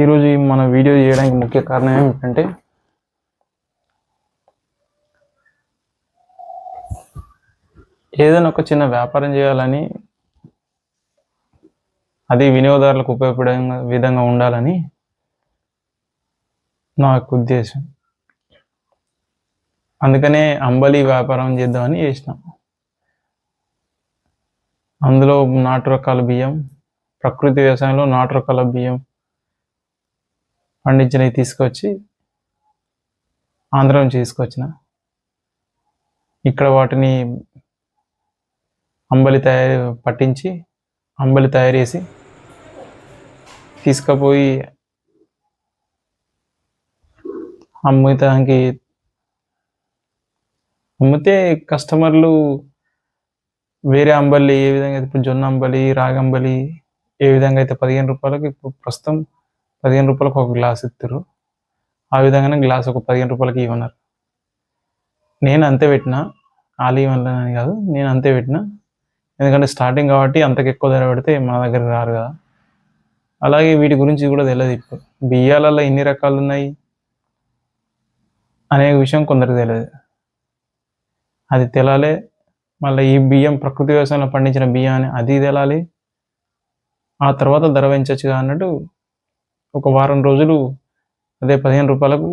ఈరోజు మన వీడియో చేయడానికి ముఖ్య కారణం ఏమిటంటే ఏదైనా ఒక చిన్న వ్యాపారం చేయాలని, అది వినియోగదారులకు ఉపయోగపడే విధంగా ఉండాలని నా యొక్క ఉద్దేశం. అందుకనే అంబలి వ్యాపారం చేద్దామని చేసినాం. అందులో నాటు రకాల బియ్యం, ప్రకృతి వ్యవసాయంలో నాటు రకాల బియ్యం పండించినవి తీసుకొచ్చి ఆంధ్ర నుంచి తీసుకొచ్చిన. ఇక్కడ వాటిని పట్టించి అంబలి తయారు చేసి తీసుకుపోయి అమ్మితే కస్టమర్లు వేరే అంబలి ఏ విధంగా అయితే ఇప్పుడు జొన్న అంబలి, రాగి అంబలి ఏ విధంగా అయితే 15 రూపాయలకి, ఇప్పుడు ప్రస్తుతం 15 రూపాయలకు ఒక గ్లాస్ ఇస్తారు. ఆ విధంగానే గ్లాస్ ఒక 15 రూపాయలకి ఇవ్వన్నారు. నేను అంతే పెట్టిన, వాళ్ళు ఇవ్వాలని కాదు, నేను అంతే పెట్టిన. ఎందుకంటే స్టార్టింగ్ కాబట్టి అంతకు ఎక్కువ ధర పెడితే మన దగ్గరికి రారు కదా. అలాగే వీటి గురించి కూడా తెలియదు. ఇప్పుడు బియ్యాలలో ఎన్ని రకాలు ఉన్నాయి అనే విషయం కొందరికి తెలియదు. అది తెలాలి. మళ్ళీ ఈ బియ్యం ప్రకృతి వ్యవసాయంలో పండించిన బియ్యాన్ని అది తెలాలి. ఆ తర్వాత ధర పెంచచ్చుగా అన్నట్టు ఒక వారం రోజులు అదే 15 రూపాయలకు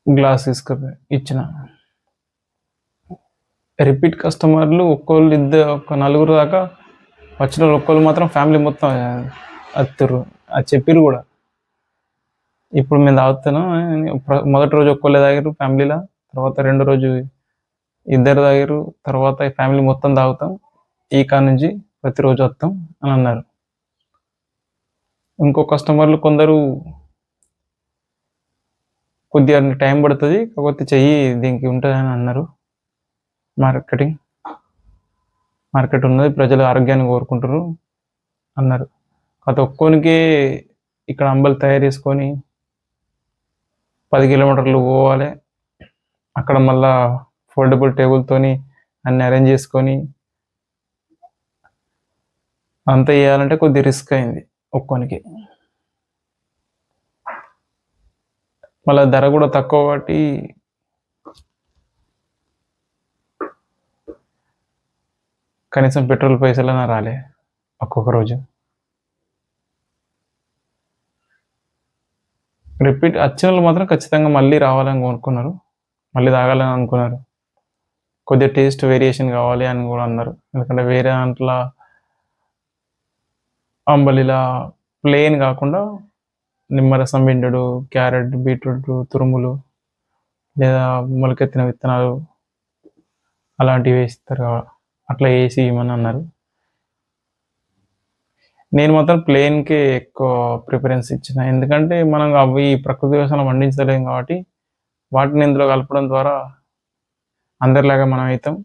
గ్లాస్ ఇచ్చిన. రిపీట్ కస్టమర్లు ఒక నలుగురు దాకా వచ్చిన ఒక్కళ్ళు మాత్రం ఫ్యామిలీ మొత్తం అత్తురు. అది చెప్పిరు కూడా. ఇప్పుడు మేము తాగుతాను. మొదటి రోజు ఒక్కళ్ళే తాగారు ఫ్యామిలీలో, తర్వాత రెండో రోజు ఇద్దరు తాగారు, తర్వాత ఫ్యామిలీ మొత్తం తాగుతాం, ఈ కాడ నుంచి ప్రతిరోజు వస్తాం అని అన్నారు. ఇంకో కస్టమర్లు కొందరు కొద్దిగా టైం పడుతుంది, కాకపోతే చెయ్యి దీనికి ఉంటుందని అన్నారు. మార్కెట్ ఉన్నది, ప్రజలు ఆరోగ్యాన్ని కోరుకుంటారు అన్నారు. కాకపోతే ఒక్కోనికే ఇక్కడ అంబలి తయారు చేసుకొని 10 కిలోమీటర్లు పోవాలి. అక్కడ మళ్ళా ఫోల్డబుల్ టేబుల్తోని అన్ని అరేంజ్ చేసుకొని అంతా చేయాలంటే కొద్ది రిస్క్ అయింది ఒక్కోనికి. మళ్ళీ ధర కూడా తక్కువ కాబట్టి కనీసం పెట్రోల్ పైసలైనా రాలే ఒక్కొక్క రోజు. రిపీట్ వచ్చిన వాళ్ళు మాత్రం ఖచ్చితంగా మళ్ళీ రావాలని కోరుకున్నారు, మళ్ళీ తాగాలని అనుకున్నారు. కొద్దిగా టేస్ట్ వేరియేషన్ కావాలి అని కూడా అన్నారు. ఎందుకంటే వేరే దాంట్లో అంబలిలా ప్లెయిన్ కాకుండా నిమ్మరసం పిండుడు, క్యారెట్, బీట్రూట్ తురుములు లేదా మొలకెత్తిన విత్తనాలు అలాంటివి వేస్తారు, అట్లా వేసి ఇవ్వమని అన్నారు. నేను మాత్రం ప్లెయిన్కే ఎక్కువ ప్రిఫరెన్స్ ఇచ్చిన. ఎందుకంటే మనం అవి ప్రకృతి వ్యవసాయంలో పండించలేం కాబట్టి వాటిని ఇందులో కలపడం ద్వారా అందరిలాగా మనం అవుతాం,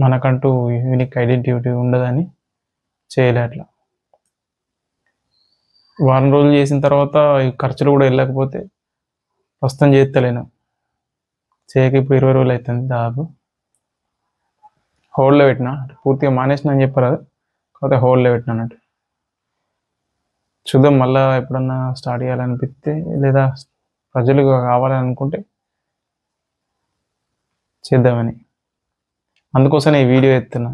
మనకంటూ యూనిక్ ఐడెంటిటీ ఉండదని చేయలే. అట్లా వారం రోజులు చేసిన తర్వాత ఈ ఖర్చులు కూడా వెళ్ళకపోతే ప్రస్తుతం చేస్తలేను. చేయక ఇప్పుడు 20 రోజులు అవుతుంది దాదాపు. హోల్డ్లో పెట్టిన, పూర్తిగా మానేసిన అని చెప్పరాదు, కాకపోతే హోల్డ్లో పెట్టిన అన్నట్టు. చూద్దాం, మళ్ళీ ఎప్పుడన్నా స్టార్ట్ చేయాలనిపిస్తే లేదా ప్రజలు కావాలని అనుకుంటే చేద్దామని, అందుకోసమే ఈ వీడియో ఎత్తున్నా.